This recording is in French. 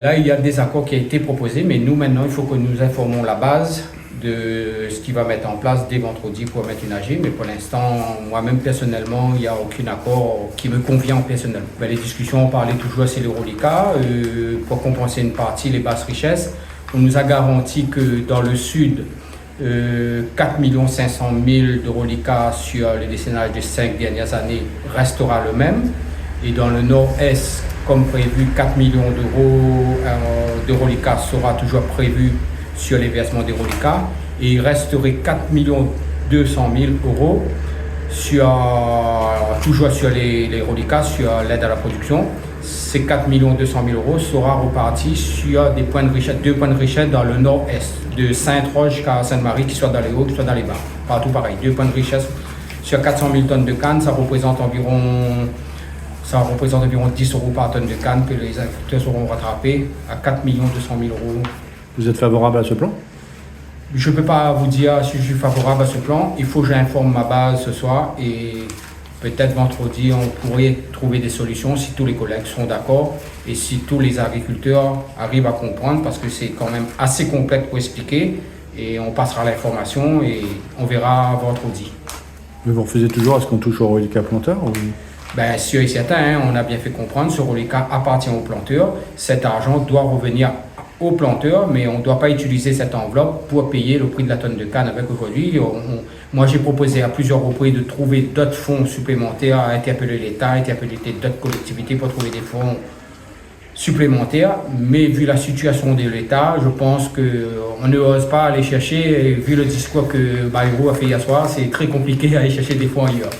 Là, il y a des accords qui ont été proposés, mais nous, maintenant, il faut que nous informons la base de ce qu'il va mettre en place dès vendredi pour mettre une AG. Mais pour l'instant, moi-même, personnellement, il n'y a aucun accord qui me convient personnellement. Mais les discussions, on parlait toujours, c'est le reliquat. Pour compenser une partie, les basses richesses. On nous a garanti que dans le sud, 4 500 000 de reliquat sur le décennage des 5 dernières années restera le même. Et dans le nord-est, comme prévu, 4 millions d'euros de reliquat sera toujours prévu sur les versements des reliquats. Et il resterait 4 200 000 euros toujours sur les reliquats, sur l'aide à la production. Ces 4 200 000 euros sera reparti sur deux points de richesse dans le nord-est, de Sainte-Roche jusqu'à Sainte-Marie, qui soit dans les hauts, qui soit dans les bas. Partout pareil, 2 points de richesse sur 400 000 tonnes de canne, ça représente environ 10 euros par tonne de canne que les agriculteurs seront rattrapés à 4 200 000 euros. Vous êtes favorable à ce plan? Je ne peux pas vous dire si je suis favorable à ce plan. Il faut que j'informe ma base ce soir et peut-être vendredi, on pourrait trouver des solutions si tous les collègues sont d'accord et si tous les agriculteurs arrivent à comprendre, parce que c'est quand même assez complexe pour expliquer, et on passera l'information et on verra vendredi. Mais vous refusez toujours à ce qu'on touche au reliquat planteur ou... Ben, sûr et certain, hein, on a bien fait comprendre, ce reliquat appartient au planteur. Cet argent doit revenir au planteur, mais on ne doit pas utiliser cette enveloppe pour payer le prix de la tonne de canne avec aujourd'hui. Moi, j'ai proposé à plusieurs reprises de trouver d'autres fonds supplémentaires, à interpeller l'État, interpeller d'autres collectivités pour trouver des fonds supplémentaires. Mais vu la situation de l'État, je pense qu'on ne ose pas aller chercher. Et vu le discours que Bayrou a fait hier soir, c'est très compliqué d'aller chercher des fonds ailleurs.